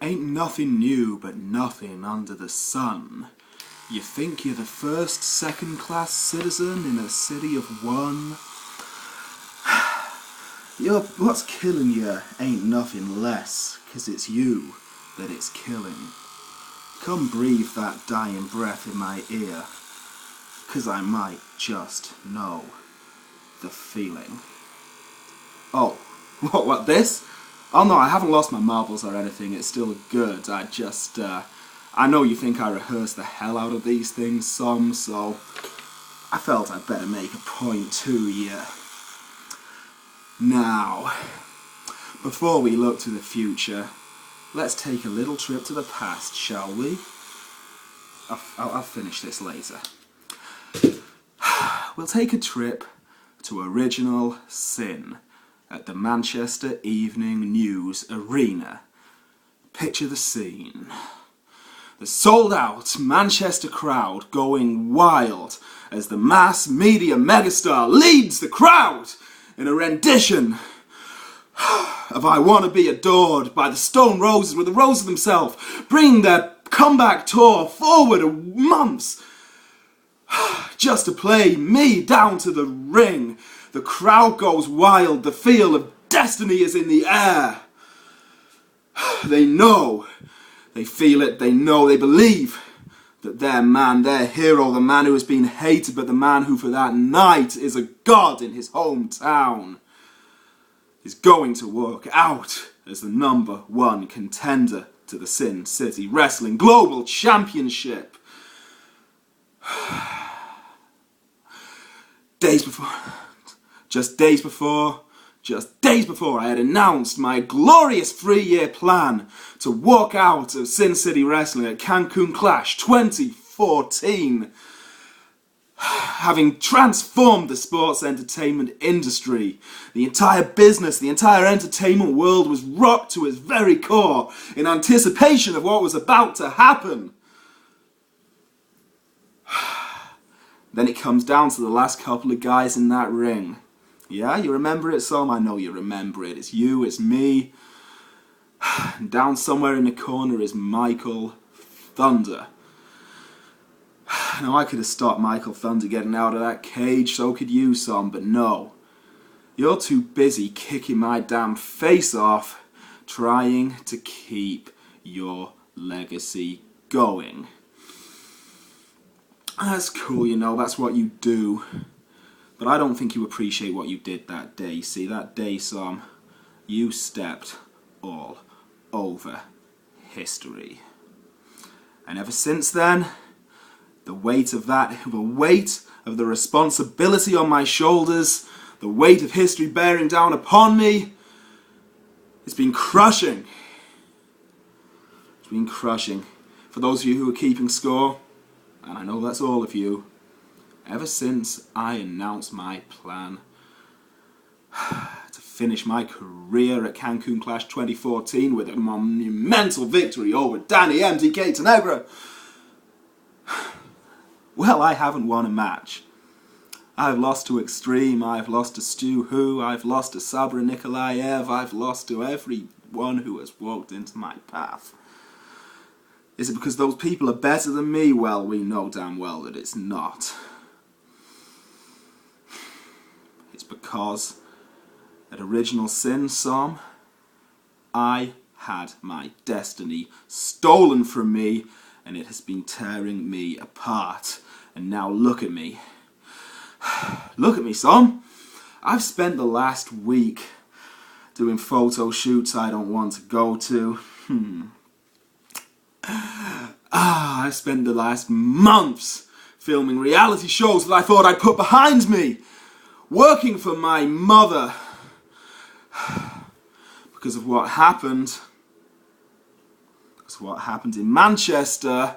Ain't nothing new but nothing under the sun. You think you're the first second-class citizen in a city of one? What's killing you ain't nothing less, 'cause it's you that it's killing. Come breathe that dying breath in my ear, 'cause I might just know the feeling. Oh, what this? Oh no, I haven't lost my marbles or anything, it's still good. I know you think I rehearse the hell out of these things some, so I felt I'd better make a point to you. Now, before we look to the future, let's take a little trip to the past, shall we? I'll finish this later. We'll take a trip to Original Sin at the Manchester Evening News Arena. Picture the scene. The sold-out Manchester crowd going wild as the mass media megastar leads the crowd in a rendition of I Wanna Be Adored by the Stone Roses with the Roses themselves, bringing their comeback tour forward months just to play me down to the ring. The crowd goes wild, the feel of destiny is in the air. They know, they feel it, they know, they believe that their man, their hero, the man who has been hated, but the man who for that night is a god in his hometown, is going to work out as the #1 contender to the Sin City Wrestling Global Championship. Just days before I had announced my glorious 3-year plan to walk out of Sin City Wrestling at Cancun Clash 2014. Having transformed the sports entertainment industry, the entire business, the entire entertainment world was rocked to its very core in anticipation of what was about to happen. Then it comes down to the last couple of guys in that ring. Yeah, you remember it, Sam? I know you remember it. It's you, it's me. And down somewhere in the corner is Michael Thunder. Now, I could have stopped Michael Thunder getting out of that cage, so could you, Sam, but no. You're too busy kicking my damn face off, trying to keep your legacy going. That's cool, you know, that's what you do. But I don't think you appreciate what you did that day. See, that day, Sam, you stepped all over history. And ever since then, the weight of the responsibility on my shoulders, the weight of history bearing down upon me, it's been crushing. It's been crushing. For those of you who are keeping score, and I know that's all of you, ever since I announced my plan to finish my career at Cancun Clash 2014 with a monumental victory over Danny MDK Tenegra, well, I haven't won a match. I've lost to Extreme, I've lost to Stu Hu, I've lost to Sabra Nikolaev, I've lost to everyone who has walked into my path. Is it because those people are better than me? Well, we know damn well that it's not. It's because at Original Sin, Sam, I had my destiny stolen from me, and it has been tearing me apart. And now look at me. Look at me, Sam. I've spent the last week doing photo shoots I don't want to go to. I spent the last months filming reality shows that I thought I'd put behind me, working for my mother. Because of what happened. Because of what happened in Manchester,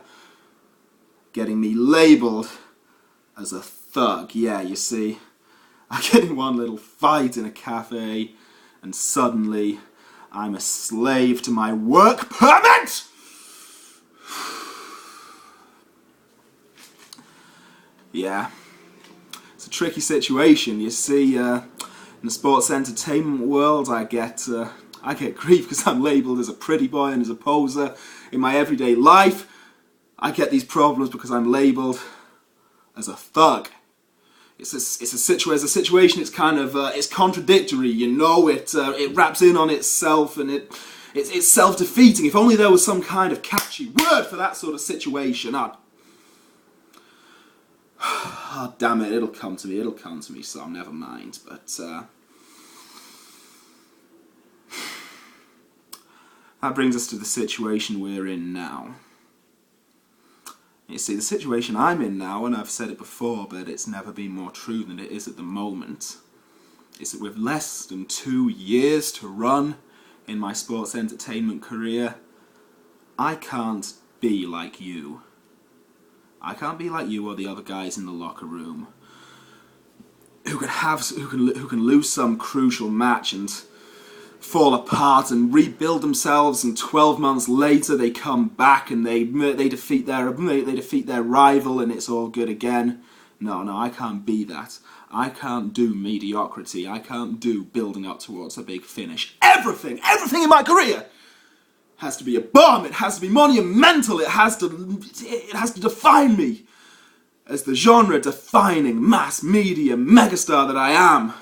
getting me labelled as a thug. Yeah, you see, I get in one little fight in a cafe, and suddenly I'm a slave to my work permit! Yeah, it's a tricky situation. You see, in the sports entertainment world, I get I get grief because I'm labelled as a pretty boy and as a poser. In my everyday life, I get these problems because I'm labelled as a thug. It's a situation. It's kind of it's contradictory, you know. It wraps in on itself, and it's self-defeating. If only there was some kind of catchy word for that sort of situation. Oh, damn it! It'll come to me. So never mind. But that brings us to the situation we're in now. You see, the situation I'm in now, and I've said it before, but it's never been more true than it is at the moment, is that with less than 2 years to run in my sports entertainment career, I can't be like you. I can't be like you or the other guys in the locker room who can lose some crucial match and fall apart and rebuild themselves, and 12 months later they come back and they defeat their rival and it's all good again. No, I can't be that. I can't do mediocrity. I can't do building up towards a big finish. Everything in my career has to be a bomb. It has to be monumental. It has to define me as the genre-defining mass media megastar that I am.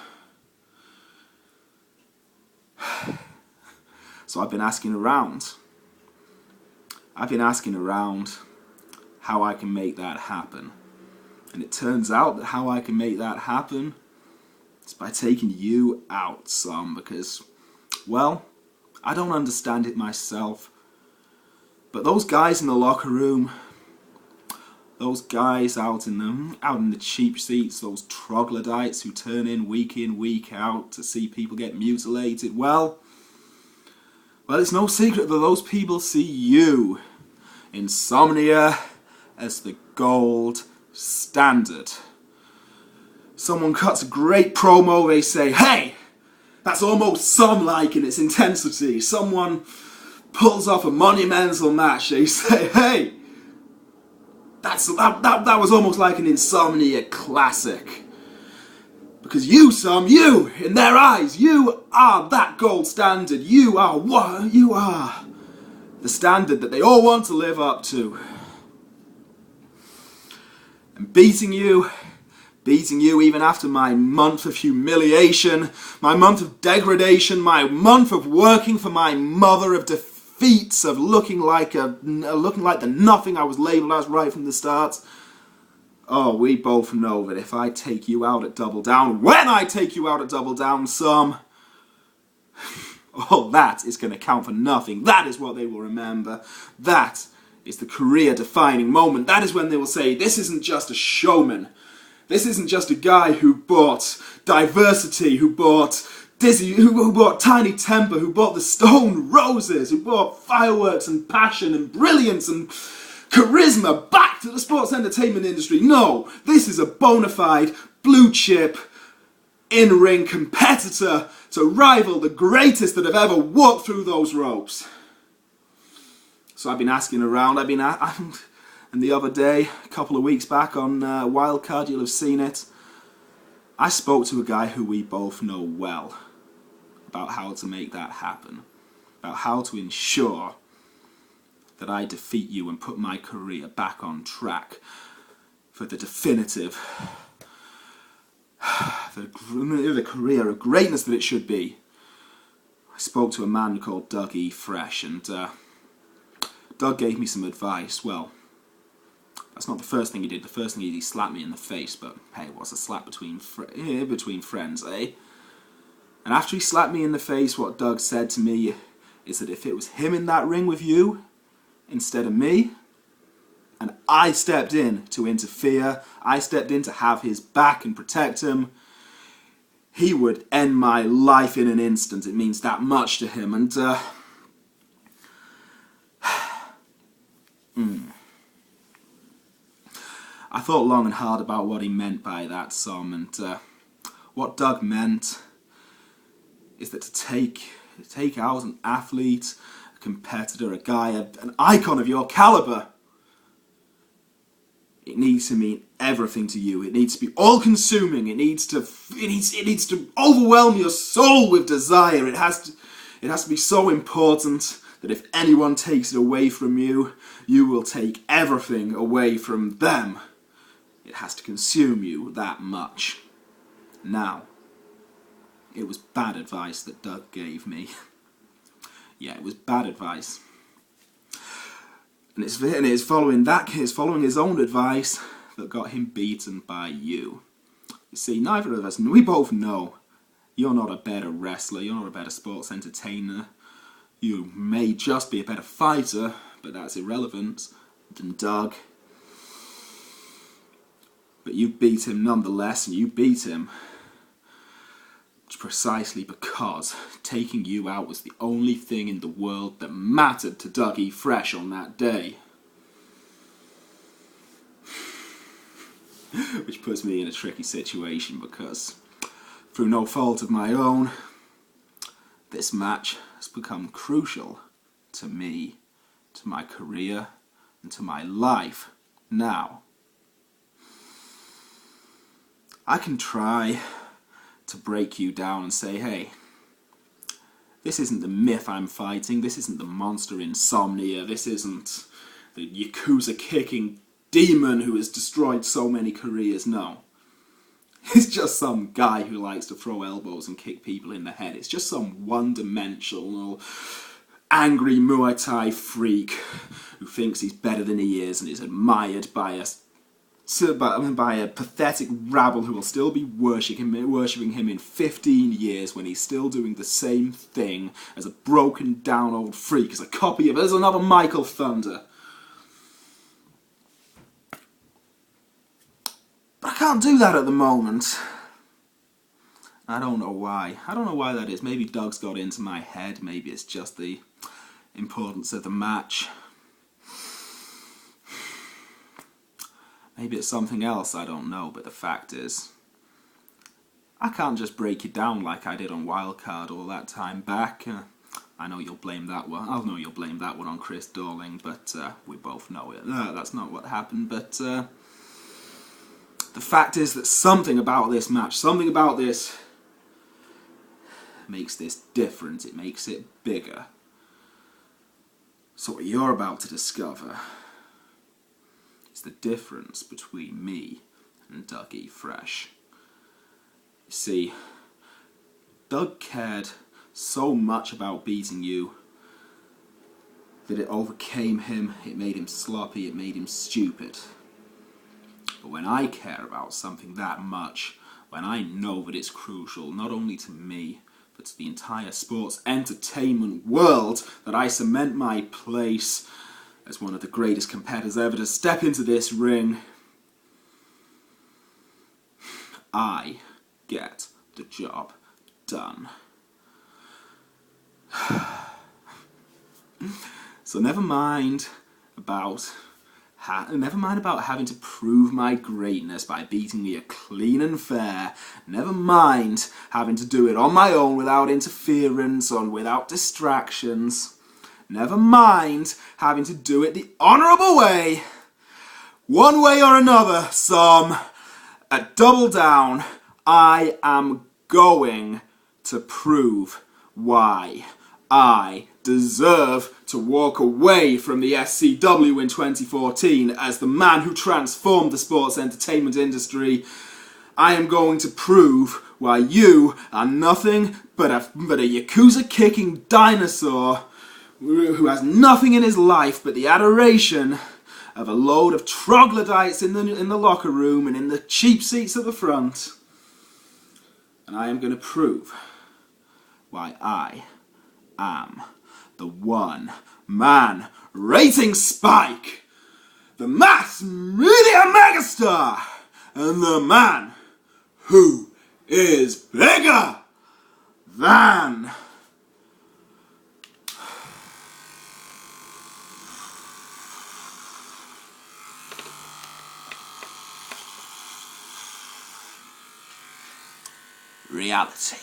So I've been asking around. How I can make that happen. And it turns out that how I can make that happen is by taking you out some, because, well, I don't understand it myself. But those guys in the locker room, those guys out in the cheap seats, those troglodytes who turn in, week out to see people get mutilated, well, it's no secret that those people see you, Insomnia, as the gold standard. Someone cuts a great promo, they say, hey, that's almost some-like in its intensity. Someone pulls off a monumental match, they say, hey, that was almost like an Insomnia classic. Because you, in their eyes, you are that gold standard. You are the standard that they all want to live up to. And beating you even after my month of humiliation, my month of degradation, my month of working for my mother, of defeats, of looking like the nothing I was labelled as right from the start. Oh, we both know that if I take you out at Double Down, when I take you out at Double Down, all that is going to count for nothing. That is what they will remember. That is the career-defining moment. That is when they will say, this isn't just a showman. This isn't just a guy who bought diversity, who bought Dizzy, who bought Tiny Temper, who bought the Stone Roses, who brought fireworks and passion and brilliance and charisma back to the sports entertainment industry. No, this is a bona fide, blue chip, in-ring competitor to rival the greatest that have ever walked through those ropes. So I've been asking around, and the other day, a couple of weeks back on Wildcard, you'll have seen it, I spoke to a guy who we both know well about how to make that happen, about how to ensure that I defeat you and put my career back on track for the definitive, the career of greatness that it should be. I spoke to a man called Doug E. Fresh, and Doug gave me some advice. Well, that's not the first thing he did. The first thing he slapped me in the face, but hey, what's a slap between friends, eh? And after he slapped me in the face, what Doug said to me is that if it was him in that ring with you, instead of me, and I stepped in to interfere, I stepped in to have his back and protect him, he would end my life in an instant. It means that much to him. And I thought long and hard about what he meant by that, and what Doug meant is that to take out an athlete, a competitor, a guy, an icon of your caliber, it needs to mean everything to you. It needs to be all-consuming. It needs to overwhelm your soul with desire. It It has to be so important that if anyone takes it away from you, you will take everything away from them. It has to consume you that much. Now, it was bad advice that Doug gave me. Yeah, it was bad advice. And it's following his own advice that got him beaten by you. You see, neither of us, we both know you're not a better wrestler, you're not a better sports entertainer. You may just be a better fighter, but that's irrelevant, than Doug. But you beat him nonetheless, and you beat him precisely because taking you out was the only thing in the world that mattered to Dougie Fresh on that day. Which puts me in a tricky situation because, through no fault of my own, this match has become crucial to me, to my career, and to my life now. I can try to break you down and say, hey, this isn't the myth I'm fighting, this isn't the monster Insomnia, this isn't the Yakuza-kicking demon who has destroyed so many careers, no. It's just some guy who likes to throw elbows and kick people in the head. It's just some one-dimensional, angry Muay Thai freak who thinks he's better than he is and is admired by a pathetic rabble who will still be worshipping him in 15 years when he's still doing the same thing as a broken down old freak, as a copy of, as another Michael Thunder. But I can't do that at the moment. I don't know why. I don't know why that is. Maybe Doug's got into my head. Maybe it's just the importance of the match. Maybe it's something else, I don't know. But the fact is, I can't just break it down like I did on Wildcard all that time back. I know you'll blame that one. I know you'll blame that one on Chris Darling, but we both know it. That's not what happened. But the fact is that something about this match, something about this makes this different. It makes it bigger. So what you're about to discover is the difference between me and Dougie Fresh. You see, Doug cared so much about beating you that it overcame him, it made him sloppy, it made him stupid. But when I care about something that much, when I know that it's crucial not only to me, but to the entire sports entertainment world, that I cement my place as one of the greatest competitors ever to step into this ring, I get the job done. So never mind about having to prove my greatness by beating me clean and fair. Never mind having to do it on my own without interference or without distractions. Never mind having to do it the honourable way. One way or another, at Double Down, I am going to prove why I deserve to walk away from the SCW in 2014 as the man who transformed the sports entertainment industry. I am going to prove why you are nothing but a Yakuza-kicking dinosaur who has nothing in his life but the adoration of a load of troglodytes in the locker room and in the cheap seats at the front. And I am going to prove why I am the one-man rating spike, the mass media megastar, and the man who is bigger than... reality.